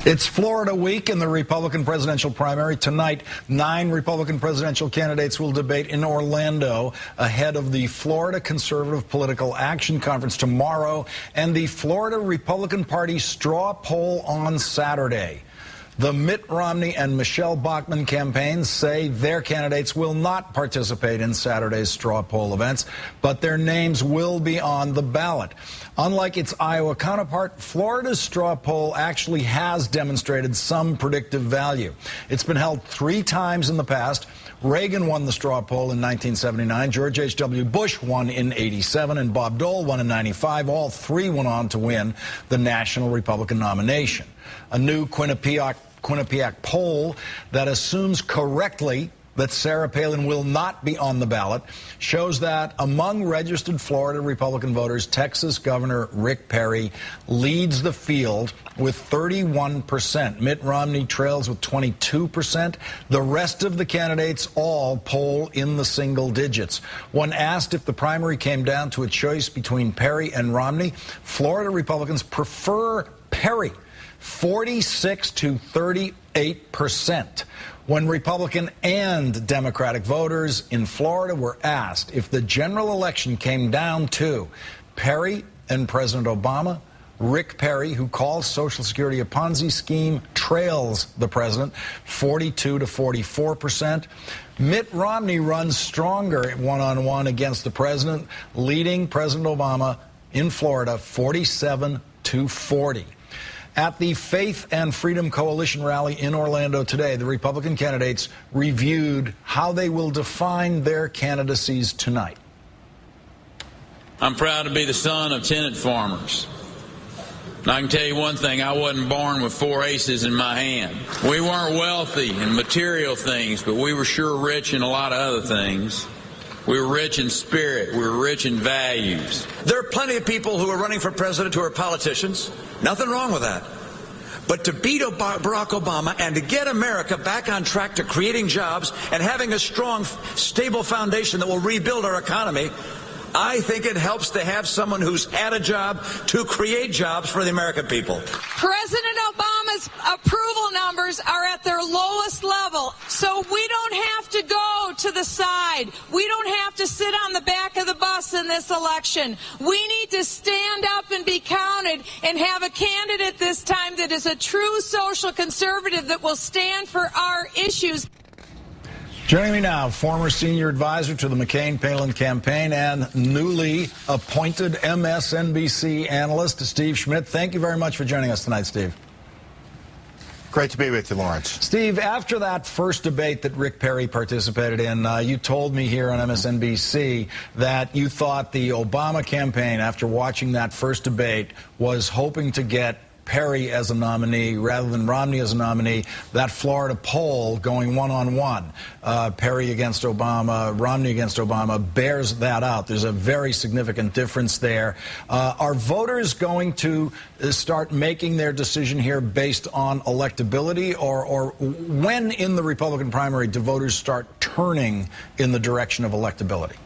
It's Florida week in the Republican presidential primary. Tonight, 9 Republican presidential candidates will debate in Orlando ahead of the Florida Conservative Political Action Conference tomorrow and the Florida Republican Party straw poll on Saturday. The Mitt Romney and Michelle Bachmann campaigns say their candidates will not participate in Saturday's straw poll events, but their names will be on the ballot. Unlike its Iowa counterpart, Florida's straw poll actually has demonstrated some predictive value. It's been held 3 times in the past. Reagan won the straw poll in 1979, George H.W. Bush won in 87, and Bob Dole won in 95. All 3 went on to win the national Republican nomination. A new Quinnipiac poll that assumes correctly that Sarah Palin will not be on the ballot shows that among registered Florida Republican voters, Texas Governor Rick Perry leads the field with 31%. Mitt Romney trails with 22%. The rest of the candidates all poll in the single digits. When asked if the primary came down to a choice between Perry and Romney, Florida Republicans prefer Perry, 46 to 38%. When Republican and Democratic voters in Florida were asked if the general election came down to Perry and President Obama, Rick Perry, who calls Social Security a Ponzi scheme, trails the president 42 to 44%. Mitt Romney runs stronger one-on-one against the president, leading President Obama in Florida 47 to 40. At the Faith and Freedom Coalition rally in Orlando today, the Republican candidates reviewed how they will define their candidacies tonight. I'm proud to be the son of tenant farmers. And I can tell you one thing, I wasn't born with 4 aces in my hand. We weren't wealthy in material things, but we were sure rich in a lot of other things. We were rich in spirit. We were rich in values. There are plenty of people who are running for president who are politicians. Nothing wrong with that. But to beat Barack Obama and to get America back on track to creating jobs and having a strong, stable foundation that will rebuild our economy, I think it helps to have someone who's had a job to create jobs for the American people. President Obama's approval numbers are at their lowest level, so we don't have to go to the side. We don't have to sit on the back of the bus in this election. We need to stand up and be counted and have a candidate this time that is a true social conservative that will stand for our issues. Joining me now, former senior advisor to the McCain-Palin campaign and newly appointed MSNBC analyst, Steve Schmidt. Thank you very much for joining us tonight, Steve. Great to be with you, Lawrence. Steve, after that first debate that Rick Perry participated in, you told me here on MSNBC that you thought the Obama campaign, after watching that first debate, was hoping to get Perry as a nominee rather than Romney as a nominee. That Florida poll going one-on-one, Perry against Obama, Romney against Obama, bears that out. There's a very significant difference there. Are voters going to start making their decision here based on electability, or when in the Republican primary do voters start turning in the direction of electability?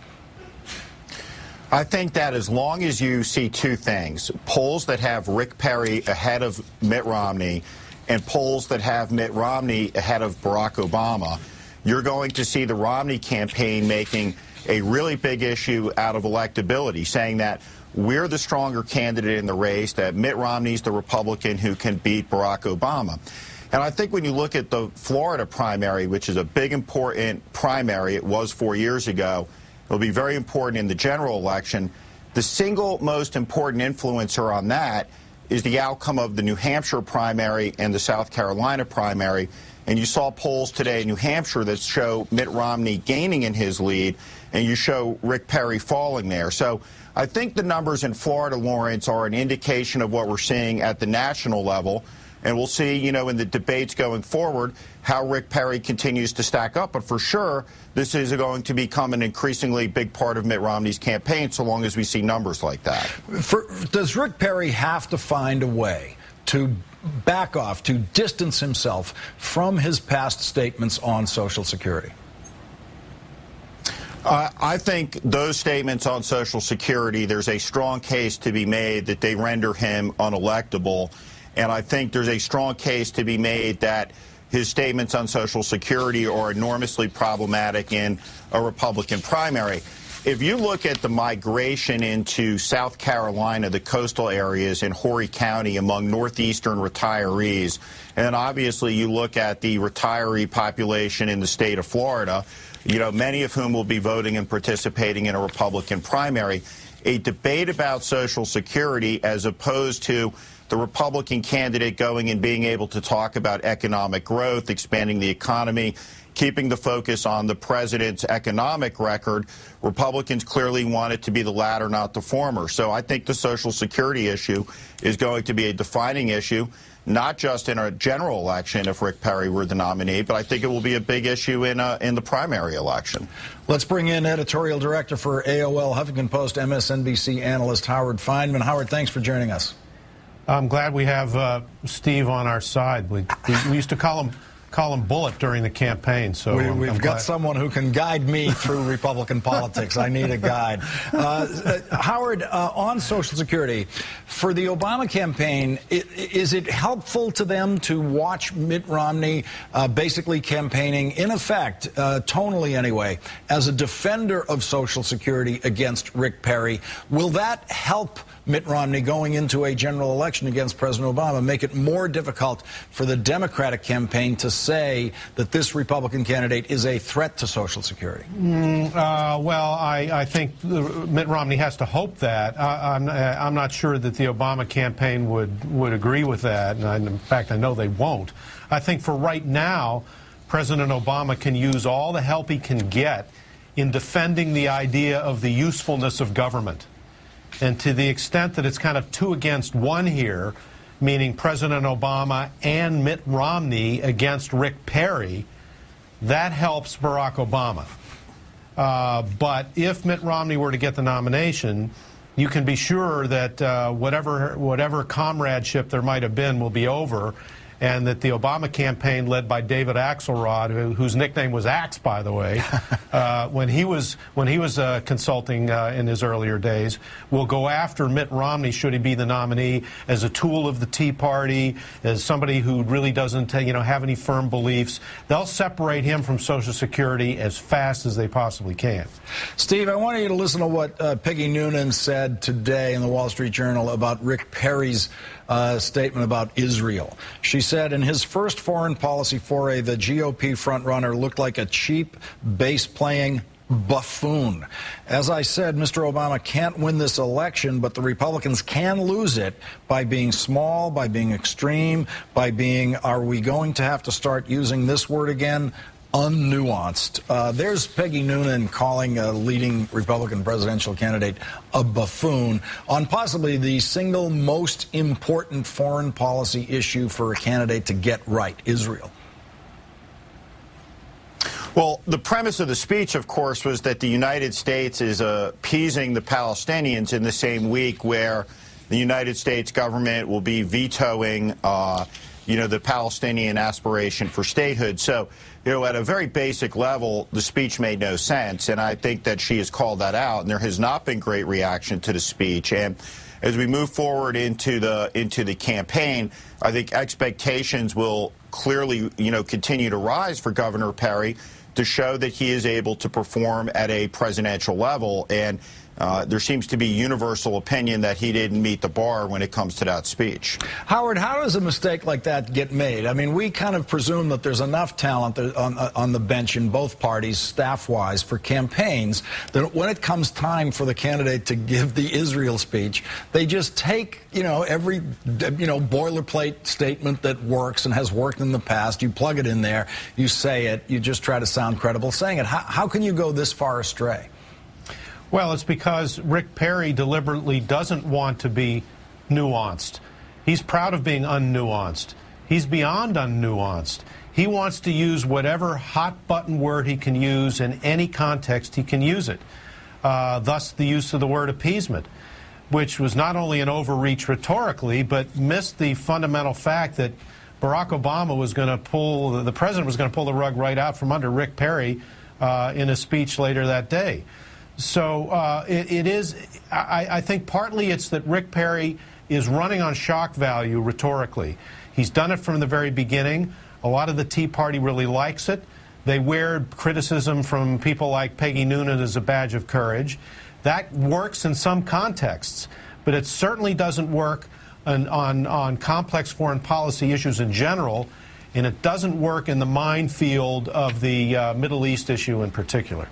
I think that as long as you see 2 things, polls that have Rick Perry ahead of Mitt Romney and polls that have Mitt Romney ahead of Barack Obama, you're going to see the Romney campaign making a really big issue out of electability, saying that we're the stronger candidate in the race, that Mitt Romney's the Republican who can beat Barack Obama. And I think when you look at the Florida primary, which is a big, important primary, it was 4 years ago, it'll be very important in the general election. The single most important influencer on that is the outcome of the New Hampshire primary and the South Carolina primary. And you saw polls today in New Hampshire that show Mitt Romney gaining in his lead, and you show Rick Perry falling there. So I think the numbers in Florida, Lawrence, are an indication of what we're seeing at the national level. And we'll see, you know, in the debates going forward, how Rick Perry continues to stack up. But for sure, this is going to become an increasingly big part of Mitt Romney's campaign, so long as we see numbers like that. Does Rick Perry have to find a way to back off, to distance himself from his past statements on Social Security? I think those statements on Social Security, there's a strong case to be made that they render him unelectable. And I think there's a strong case to be made that his statements on Social Security are enormously problematic in a Republican primary. If you look at the migration into South Carolina, the coastal areas in Horry County among northeastern retirees, and obviously you look at the retiree population in the state of Florida, you know, many of whom will be voting and participating in a Republican primary, a debate about Social Security as opposed to the Republican candidate going and being able to talk about economic growth, expanding the economy, keeping the focus on the president's economic record. Republicans clearly want it to be the latter, not the former. So I think the Social Security issue is going to be a defining issue, not just in a general election if Rick Perry were the nominee, but I think it will be a big issue in the primary election. Let's bring in editorial director for AOL, Huffington Post, MSNBC analyst Howard Feynman. Howard, thanks for joining us. I'm glad we have Steve on our side. We used to call him Bullet during the campaign. So we've got someone who can guide me through Republican politics. I need a guide. Howard, on Social Security, for the Obama campaign, is it helpful to them to watch Mitt Romney basically campaigning, in effect, tonally anyway, as a defender of Social Security against Rick Perry? Will that help Mitt Romney going into a general election against President Obama, make it more difficult for the Democratic campaign to say that this Republican candidate is a threat to Social Security? Well, I think Mitt Romney has to hope that. I'm not sure that the Obama campaign would agree with that, and in fact, I know they won't. I think for right now, President Obama can use all the help he can get in defending the idea of the usefulness of government. And to the extent that it's kind of 2 against 1 here, meaning President Obama and Mitt Romney against Rick Perry, that helps Barack Obama. But if Mitt Romney were to get the nomination, you can be sure that whatever comradeship there might have been will be over, and that the Obama campaign, led by David Axelrod, whose nickname was Axe, by the way, when he was consulting in his earlier days, will go after Mitt Romney should he be the nominee as a tool of the Tea Party, as somebody who really doesn't have any firm beliefs. They'll separate him from Social Security as fast as they possibly can. Steve, I want you to listen to what Peggy Noonan said today in the Wall Street Journal about Rick Perry's statement about Israel. She said, in his first foreign policy foray, the GOP frontrunner looked like a cheap, base-playing buffoon. As I said, Mr. Obama can't win this election, but the Republicans can lose it by being small, by being extreme, by being, are we going to have to start using this word again? Unnuanced. There's Peggy Noonan calling a leading Republican presidential candidate a buffoon on possibly the single most important foreign policy issue for a candidate to get right, Israel. Well, the premise of the speech, of course, was that the United States is appeasing the Palestinians in the same week where the United States government will be vetoing the Palestinian aspiration for statehood. So, at a very basic level, the speech made no sense, and I think that she has called that out, and there has not been great reaction to the speech. And as we move forward into the campaign, I think expectations will clearly, continue to rise for Governor Perry to show that he is able to perform at a presidential level. And there seems to be universal opinion that he didn't meet the bar when it comes to that speech. Howard, how does a mistake like that get made? I mean, we kind of presume that there's enough talent on the bench in both parties, staff-wise, for campaigns, that when it comes time for the candidate to give the Israel speech, they just take, every, boilerplate statement that works and has worked in the past, you plug it in there, you say it, you just try to sound credible saying it. How can you go this far astray? Well, it's because Rick Perry deliberately doesn't want to be nuanced. He's proud of being unnuanced. He's beyond unnuanced. He wants to use whatever hot-button word he can use in any context he can use it. Thus, the use of the word appeasement, which was not only an overreach rhetorically, but missed the fundamental fact that Barack Obama was going to the president was going to pull the rug right out from under Rick Perry in a speech later that day. So it is, I think partly it's that Rick Perry is running on shock value rhetorically. He's done it from the very beginning. A lot of the Tea Party really likes it. They wear criticism from people like Peggy Noonan as a badge of courage. That works in some contexts, but it certainly doesn't work on complex foreign policy issues in general, and it doesn't work in the minefield of the Middle East issue in particular.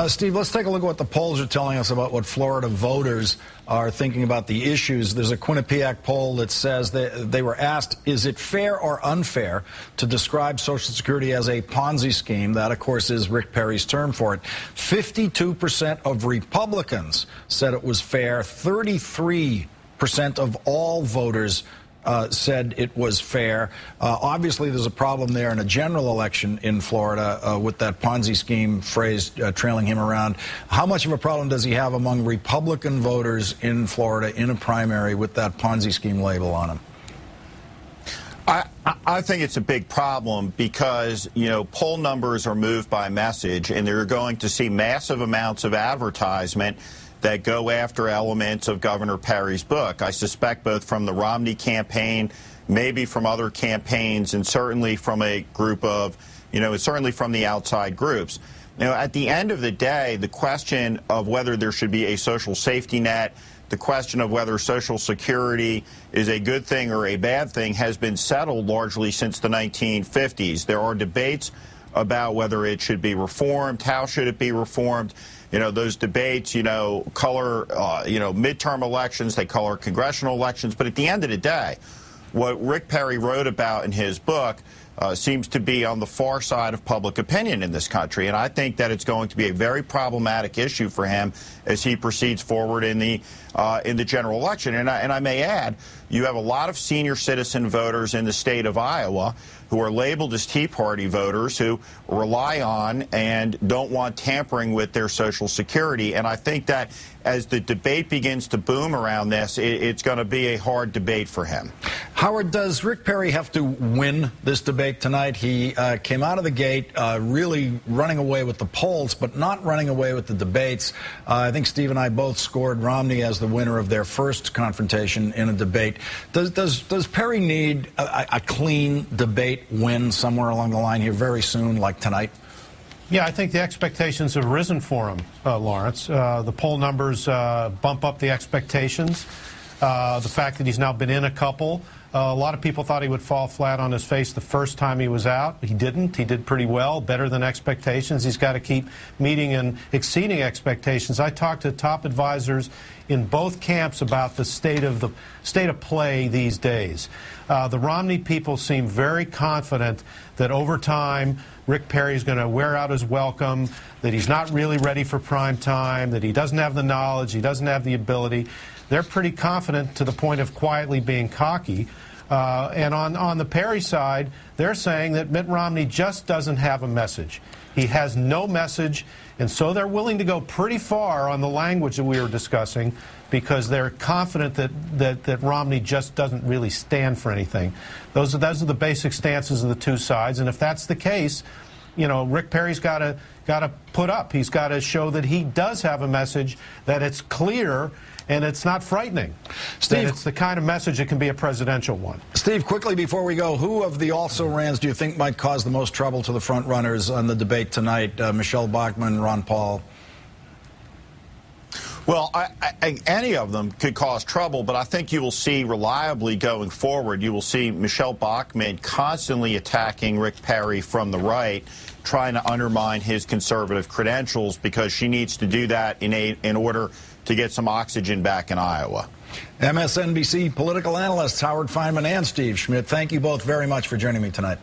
Steve, let's take a look at what the polls are telling us about what Florida voters are thinking about the issues. There's a Quinnipiac poll that says that they were asked, is it fair or unfair to describe Social Security as a Ponzi scheme? That, of course, is Rick Perry's term for it. 52% of Republicans said it was fair. 33% of all voters said it was fair. Obviously, there's a problem there in a general election in Florida with that Ponzi scheme phrase trailing him around. How much of a problem does he have among Republican voters in Florida in a primary with that Ponzi scheme label on him? I think it's a big problem because, you know, poll numbers are moved by message, and they're going to see massive amounts of advertisement that go after elements of Governor Perry's book. I suspect both from the Romney campaign, maybe from other campaigns, and certainly from a group of, you know, certainly from the outside groups. You know, at the end of the day, the question of whether there should be a social safety net, the question of whether Social Security is a good thing or a bad thing has been settled largely since the 1950s. There are debates about whether it should be reformed, how should it be reformed. You know, those debates, you know, color, midterm elections, they color congressional elections. But at the end of the day, what Rick Perry wrote about in his book seems to be on the far side of public opinion in this country. And I think that it's going to be a very problematic issue for him as he proceeds forward in the general election. And I may add, you have a lot of senior citizen voters in the state of Iowa who are labeled as Tea Party voters who rely on and don't want tampering with their Social Security. And I think that as the debate begins to boom around this, it's going to be a hard debate for him. Howard, does Rick Perry have to win this debate tonight? He came out of the gate really running away with the polls, but not running away with the debates. I think Steve and I both scored Romney as the winner of their first confrontation in a debate. Does Perry need a clean debate win somewhere along the line here very soon, like tonight? Yeah, I think the expectations have risen for him, Lawrence. The poll numbers bump up the expectations. The fact that he's now been in a couple. A lot of people thought he would fall flat on his face the first time he was out. He didn't. He did pretty well, better than expectations. He's got to keep meeting and exceeding expectations. I talked to top advisors in both camps about the state of play these days. The Romney people seem very confident that over time Rick Perry is going to wear out his welcome, that he's not really ready for prime time, that he doesn't have the knowledge, he doesn't have the ability. They're pretty confident to the point of quietly being cocky. And on the Perry side, they're saying that Mitt Romney just doesn't have a message. He has no message, and so they're willing to go pretty far on the language that we were discussing because they're confident that Romney just doesn't really stand for anything. Those are the basic stances of the two sides, and if that's the case, you know, Rick Perry's got to put up. He's got to show that he does have a message, that it's clear and it's not frightening. Steve, it's the kind of message that can be a presidential one. Steve, quickly before we go, who of the also-rans do you think might cause the most trouble to the front runners on the debate tonight? Michelle Bachmann, Ron Paul? Well, any of them could cause trouble, but I think you will see reliably going forward, you will see Michelle Bachmann constantly attacking Rick Perry from the right, trying to undermine his conservative credentials because she needs to do that in order to get some oxygen back in Iowa. MSNBC political analysts Howard Fineman and Steve Schmidt, thank you both very much for joining me tonight.